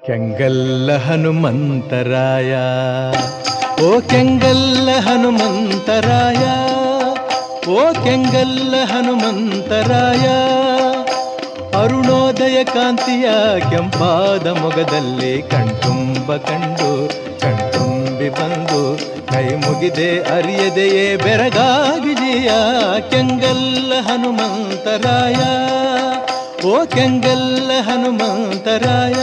ಕೆಂಗಲ್ಲ ಹನುಮಂತರಾಯ, ಓ ಕೆಂಗಲ್ಲ ಹನುಮಂತರಾಯ, ಓ ಕೆಂಗಲ್ಲ ಹನುಮಂತರಾಯ. ಅರುಣೋದಯ ಕಾಂತಿಯ ಕೆಂಪಾದ ಮೊಗದಲ್ಲಿ ಕಣ್ತುಂಬ ಕಂಡು ಕಣ್ತುಂಬಿ ಬಂದು ಕೈ ಮುಗಿದೆ ಅರಿಯದೆಯೇ ಬೆರಗಾಗಿದೆಯ ಕೆಂಗಲ್ಲ ಹನುಮಂತರಾಯ, ಓ ಕೆಂಗಲ್ಲ ಹನುಮಂತರಾಯ.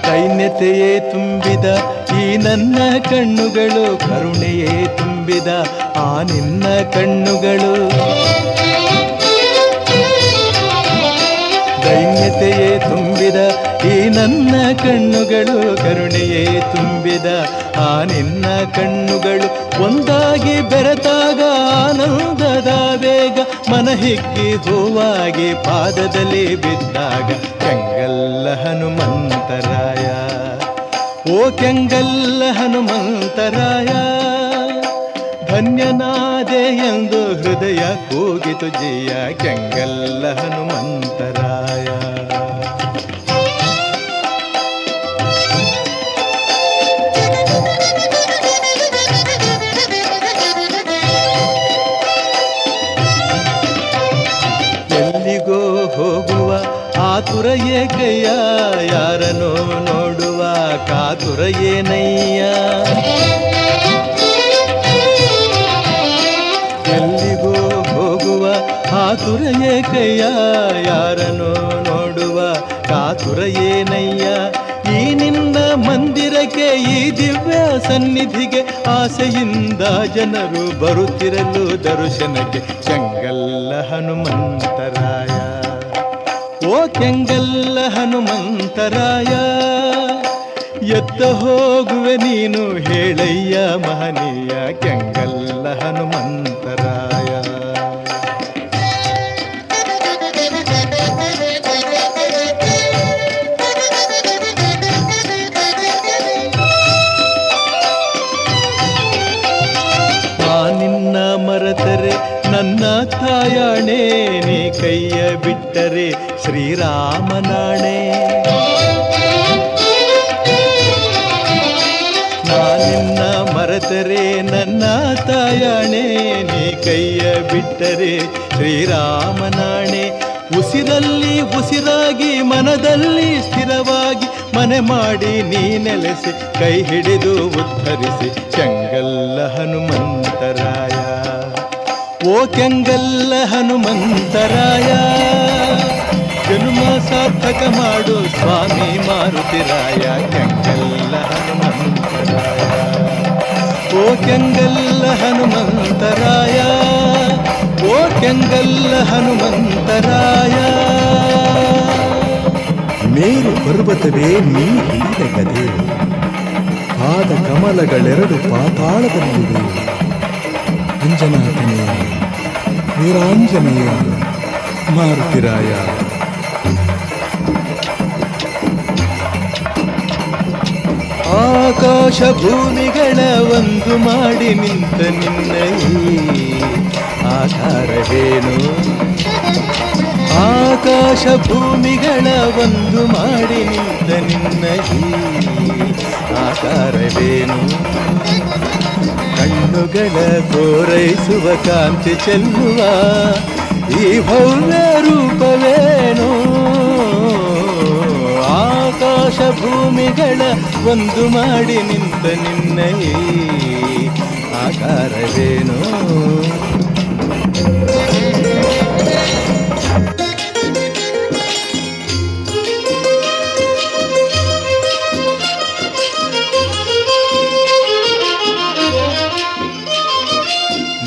ದೈನ್ಯತೆಯೇ ತುಂಬಿದ ಈ ನನ್ನ ಕಣ್ಣುಗಳು, ಕರುಣೆಯೇ ತುಂಬಿದ ಆ ನಿನ್ನ ಕಣ್ಣುಗಳು. ದೈನ್ಯತೆಯೇ ತುಂಬಿದ ಈ ನನ್ನ ಕಣ್ಣುಗಳು, ಕರುಣೆಯೇ ತುಂಬಿದ ಆ ನಿನ್ನ ಕಣ್ಣುಗಳು. ಒಂದಾಗಿ ಬೆರೆತಾಗ ಆನಂದದ ವೇಗ, ಮನ ಹಿಗ್ಗಿ ಹೂವಾಗಿ ಪಾದದಲ್ಲಿ ಬಿದ್ದಾಗ ಕೆಂಗಲ್ಲ ಹನುಮಂತರಾಯ, ಓ ಕೆಂಗಲ್ಲ ಹನುಮಂತರಾಯ. ಧನ್ಯನಾದೆ ಎಂದು ಹೃದಯ ಕೂಗಿತು ಜಿಯ ಕೆಂಗಲ್ಲ ಹನುಮಂತರಾಯ. ಎಲ್ಲಿಗೋ ಹೋಗುವ ಆತುರ ಏಕಯ್ಯ, ಯಾರನೋ ನೋಡುವ ಕಾತುರ ಏನಯ್ಯ. ಎಲ್ಲಿಗೋ ಹೋಗುವ ಆತುರ ಏಕಯ್ಯ, ಯಾರನೋ ನೋಡುವ ಕಾತುರ ಏನಯ್ಯ. ಈ ನಿನ್ನ ಮಂದಿರಕ್ಕೆ, ಈ ದಿವ್ಯ ಸನ್ನಿಧಿಗೆ ಆಸೆಯಿಂದ ಜನರು ಬರುತ್ತಿರಲು ದರ್ಶನಕ್ಕೆ ಕೆಂಗಲ್ಲ ಹನುಮಂತರಾಯ, ಓ ಕೆಂಗಲ್ಲ ಹನುಮಂತರಾಯ. ಎತ್ತ ಹೋಗುವೆ ನೀನು ಹೇಳಯ್ಯ ಮಹನೀಯ ಕೆಂಗಲ್ಲ ಹನುಮಂತರಾಯ. ನಿನ್ನ ಮರೆತರೆ ನನ್ನ ತಾಯಾಣೆ, ನೀ ಕೈಯ ಬಿಟ್ಟರೆ ಶ್ರೀರಾಮನಾಣೆ. ನಾನಿನ್ನ ಮರೆತರೆ ನನ್ನ ತಾಯಾಣೆ, ನೀ ಕೈಯ ಬಿಟ್ಟರೆ ಶ್ರೀರಾಮನಾಣೆ. ಉಸಿರಲ್ಲಿ ಉಸಿರಾಗಿ ಮನದಲ್ಲಿ ಸ್ಥಿರವಾಗಿ ಮನೆ ಮಾಡಿ ನೀ ನೆಲೆಸಿ ಕೈ ಹಿಡಿದು ಉದ್ಧರಿಸಿ ಕೆಂಗಲ್ಲ ಹನುಮಂತರಾಯ, ಓ ಕೆಂಗಲ್ಲ ಹನುಮಂತರಾಯ. ಜನ್ಮ ಸಾರ್ಥಕ ಮಾಡು ಸ್ವಾಮಿ ಮಾರುತಿರಾಯ ಕೆಂಗಲ್ಲ ಹನುಮಂತರಾಯ, ಓ ಕೆಂಗಲ್ಲ ಹನುಮಂತರಾಯ, ಓ ಕೆಂಗಲ್ಲ ಹನುಮಂತರಾಯ. ಮೇರು ಪರ್ವತವೇ ನೀ ಹಿಡಿದ ಗದೆ, ಪಾದ ಕಮಲಗಳೆರಡು ಪಾತಾಳದಲ್ಲಿವೆ. ಅಂಜನಾಥನೆಯ ವೀರಾಂಜನೇಯ ಮಾರುತಿರಾಯ. ಆಕಾಶ ಭೂಮಿಗಳ ಒಂದು ಮಾಡಿ ನಿಂತ ನಿನ್ನ ಈ ಆಕಾರವೇನು, ಆಕಾಶ ಭೂಮಿಗಳ ಒಂದು ಮಾಡಿ ನಿಂತ ನಿನ್ನ ಈ ಆಕಾರವೇನು. ಕಣ್ಣುಗಳ ಕೋರೈಸುವ ಕಾಂತಿ ಚೆಲ್ಲುವ ಈ ಭವ್ಯ ರೂಪವೇನು. ಆಕಾಶ ಭೂಮಿಗಳ ಒಂದು ಮಾಡಿ ನಿಂತ ನಿನ್ನ ಈ ಆಕಾರವೇನು.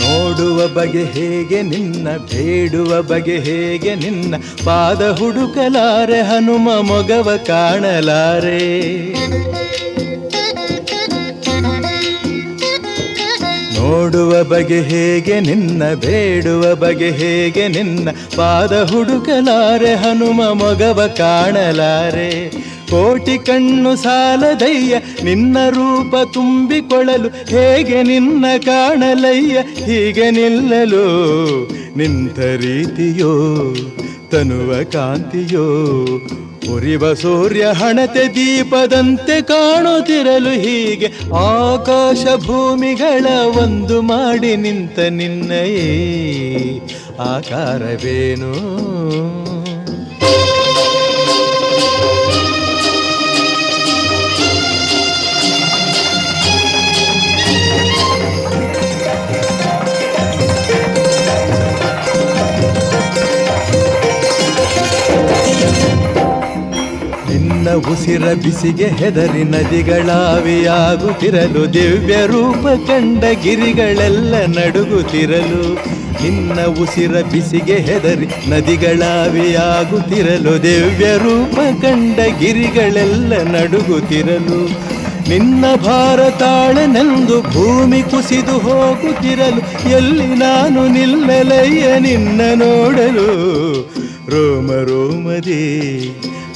ನೋಡುವ ಬಗೆ ಹೇಗೆ ನಿನ್ನ, ಬೇಡುವ ಬಗೆ ಹೇಗೆ ನಿನ್ನ, ಪಾದ ಹುಡುಕಲಾರೆ ಹನುಮ ಮೊಗವ ಕಾಣಲಾರೆ. ನೋಡುವ ಬಗೆ ಹೇಗೆ ನಿನ್ನ, ಬೇಡುವ ಬಗೆ ಹೇಗೆ ನಿನ್ನ, ಪಾದ ಹುಡುಕಲಾರೆ ಹನುಮ ಮೊಗವ ಕಾಣಲಾರೆ. ಕೋಟಿ ಕಣ್ಣು ಸಾಲದಯ್ಯ ನಿನ್ನ ರೂಪ ತುಂಬಿಕೊಳ್ಳಲು, ಹೇಗೆ ನಿನ್ನ ಕಾಣಲಯ್ಯ ಹೀಗೆ ನಿಲ್ಲಲು. ನಿಂತ ರೀತಿಯೋ ತನುವ ಕಾಂತಿಯೋ, ಉರಿವ ಸೂರ್ಯ ಹಣತೆ ದೀಪದಂತೆ ಕಾಣುತ್ತಿರಲು, ಹೀಗೆ ಆಕಾಶ ಭೂಮಿಗಳ ಒಂದು ಮಾಡಿ ನಿಂತ ನಿನ್ನಯೇ ಆಕಾರವೇನು. ನಿನ್ನ ಉಸಿರ ಬಿಸಿಗೆ ಹೆದರಿ ನದಿಗಳಾವಿಯಾಗುತ್ತಿರಲು, ದಿವ್ಯ ರೂಪ ಕಂಡ ಗಿರಿಗಳೆಲ್ಲ ನಡುಗುತ್ತಿರಲು. ನಿನ್ನ ಉಸಿರ ಬಿಸಿಗೆ ಹೆದರಿ ನದಿಗಳಾವಿಯಾಗುತ್ತಿರಲು, ದಿವ್ಯ ರೂಪ ಕಂಡ ಗಿರಿಗಳೆಲ್ಲ ನಡುಗುತ್ತಿರಲು. ನಿನ್ನ ಭಾರತಾಳನೆಂದು ಭೂಮಿ ಕುಸಿದು ಹೋಗುತ್ತಿರಲು, ಎಲ್ಲಿ ನಾನು ನಿಲ್ಲಲಯ್ಯ ನಿನ್ನ ನೋಡಲು. ರೋಮ ರೋಮದಿ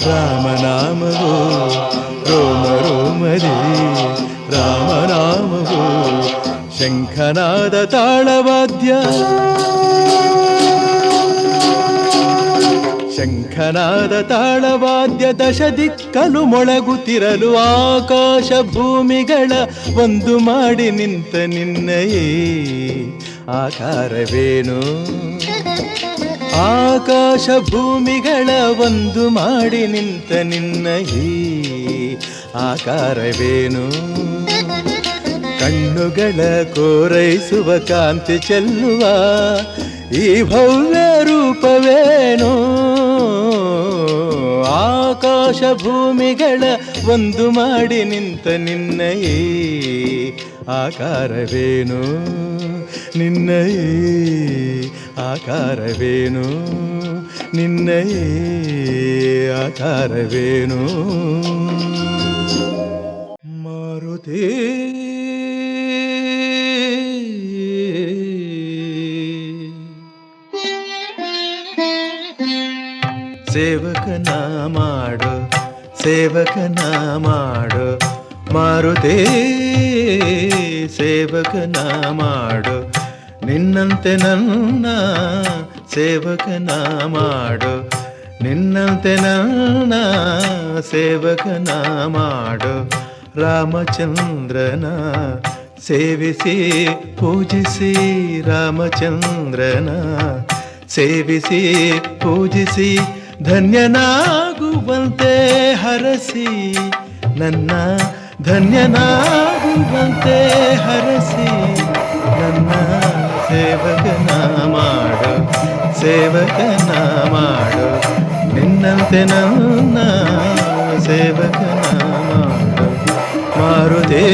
ರಾಮನಾಮವೋ, ರೋಮ ರೋಮದಿ ರಾಮನಾಮವೋ. ಶಂಖನಾದ ತಾಳವಾದ್ಯ, ಶಂಖನಾದ ತಾಳವಾದ್ಯ ದಶ ದಿಕ್ಕಲು ಮೊಳಗುತ್ತಿರಲು, ಆಕಾಶ ಭೂಮಿಗಳ ಒಂದು ಮಾಡಿ ನಿಂತ ನಿನ್ನಯೇ ಆಕಾರವೇನು. ಆಕಾಶ ಭೂಮಿಗಳ ಒಂದು ಮಾಡಿ ನಿಂತ ನಿನ್ನಯೇ ಆಕಾರವೇನು. ಕಣ್ಣುಗಳ ಕೋರೈಸುವ ಕಾಂತಿ ಚೆಲ್ಲುವ ಈ ಭವ್ಯ ರೂಪವೇನು. ಆಕಾಶ ಭೂಮಿಗಳ ಒಂದು ಮಾಡಿ ನಿಂತ ನಿನ್ನಯೇ ಆಕಾರವೇನು. ನಿನ್ನಯೇ ಆಕಾರವೇನು, ನಿನ್ನಯೇ ಆಕಾರವೇನು. ಮಾರುತಿ ಸೇವಕನ ಮಾಡು, ಸೇವಕನ ಮಾಡು ಮಾರುತಿ, ಸೇವಕನ ಮಾಡು. ನಿನ್ನಂತೆ ನನ್ನ ಸೇವಕನ ಮಾಡು, ನಿನ್ನಂತೆ ನನ್ನ ಸೇವಕನ ಮಾಡು. ರಾಮಚಂದ್ರನ ಸೇವಿಸಿ ಪೂಜಿಸಿ, ರಾಮಚಂದ್ರನ ಸೇವಿಸಿ ಪೂಜಿಸಿ, ಧನ್ಯನಾಗುವಂತೆ ಹರಸಿ, ನನ್ನ ಧನ್ಯನಾಗುವಂತೆ ಹರಸಿ. ನನ್ನ ಸೇವಕನ ಮಾಡು, ಸೇವಕನ ಮಾಡು. ನಿನ್ನಂತೆ ನನ್ನ ಸೇವಕನ ಮಾಡು ಮಾರುತಿ.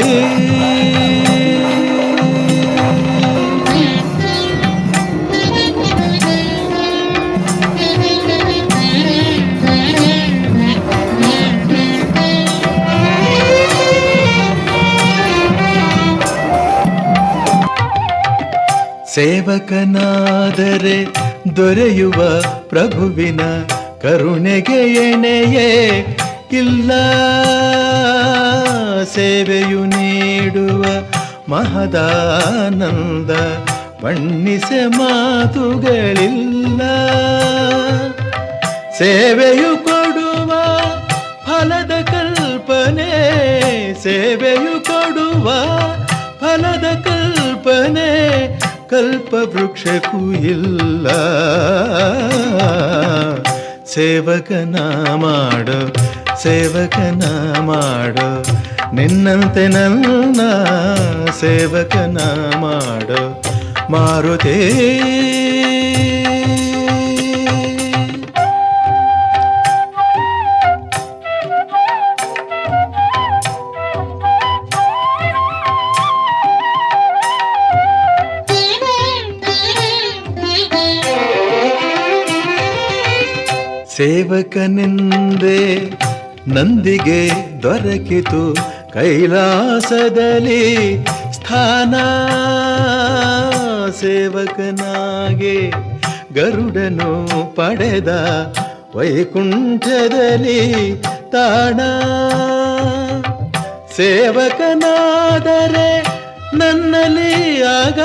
ಸೇವಕನಾದರೆ ದೊರೆಯುವ ಪ್ರಭುವಿನ ಕರುಣೆಗೆ ಎಣೆಯೇ ಇಲ್ಲ. ಸೇವೆಯು ನೀಡುವ ಮಹದಾನಂದ ಬಣ್ಣಿಸೆ ಮಾತುಗಳಿಲ್ಲ. ಸೇವೆಯು ಕೊಡುವ ಫಲದ ಕಲ್ಪನೆ, ಸೇವೆಯು ಕೊಡುವ ಫಲದ ಕಲ್ಪನೆ ಕಲ್ಪವೃಕ್ಷಕ್ಕೂ ಇಲ್ಲ. ಸೇವಕನ ಮಾಡು, ಸೇವಕನ ಮಾಡು. ನಿನ್ನಂತೆ ನನ್ನ ಸೇವಕನ ಮಾಡು ಮಾರುತಿ. ಸೇವಕನೆಂದೇ ನಂದಿಗೆ ದೊರಕಿತು ಕೈಲಾಸದಲ್ಲಿ ಸ್ಥಾನ. ಸೇವಕನಾಗೆ ಗರುಡನು ಪಡೆದ ವೈಕುಂಠದಲ್ಲಿ ತಾಣ ಸೇವಕನಾದರೆ ನನ್ನಲ್ಲಿ ಆಗ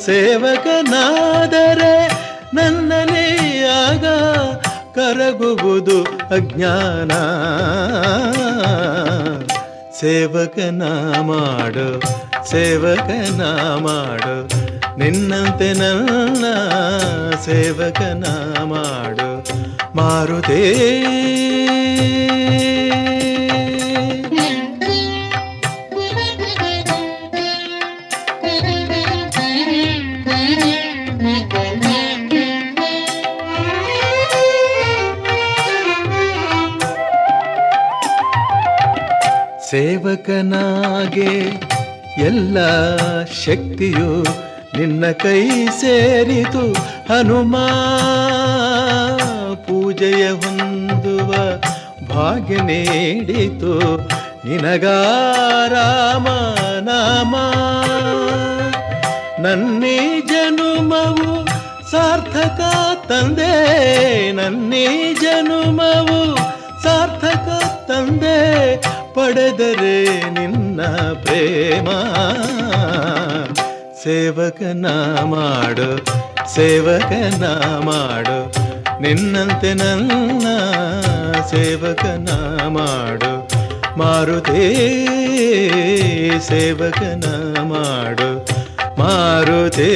ಸೇವಕನಾದರೆ ನನ್ನಲ್ಲಿ ಆಗ ಕರಗುವುದು ಅಜ್ಞಾನ ಸೇವಕನ ಮಾಡು ಸೇವಕನ ಮಾಡು ನಿನ್ನಂತೆ ನನ್ನ ಸೇವಕನ ಮಾಡು ಮಾರುತೇ ಸೇವಕನಾಗೆ ಎಲ್ಲ ಶಕ್ತಿಯು ನಿನ್ನ ಕೈ ಸೇರಿತು ಹನುಮ ಪೂಜೆಯ ಹೊಂದುವ ಭಾಗ್ಯ ನೀಡಿತು ನಿನಗಾರಾಮ ನಾಮ ನನ್ನಿ ಜನುಮವು ಸಾರ್ಥಕ ತಂದೆ ನನ್ನಿ ಜನುಮವು ಸಾರ್ಥಕ ತಂದೆ ಪಡೆದರೆ ನಿನ್ನ ಪ್ರೇಮ ಸೇವಕನ ಮಾಡು ಸೇವಕನ ಮಾಡು ನಿನ್ನಂತೆ ನನ್ನ ಸೇವಕನ ಮಾಡು ಮಾರುತೇ ಸೇವಕನ ಮಾಡು ಮಾರುತೇ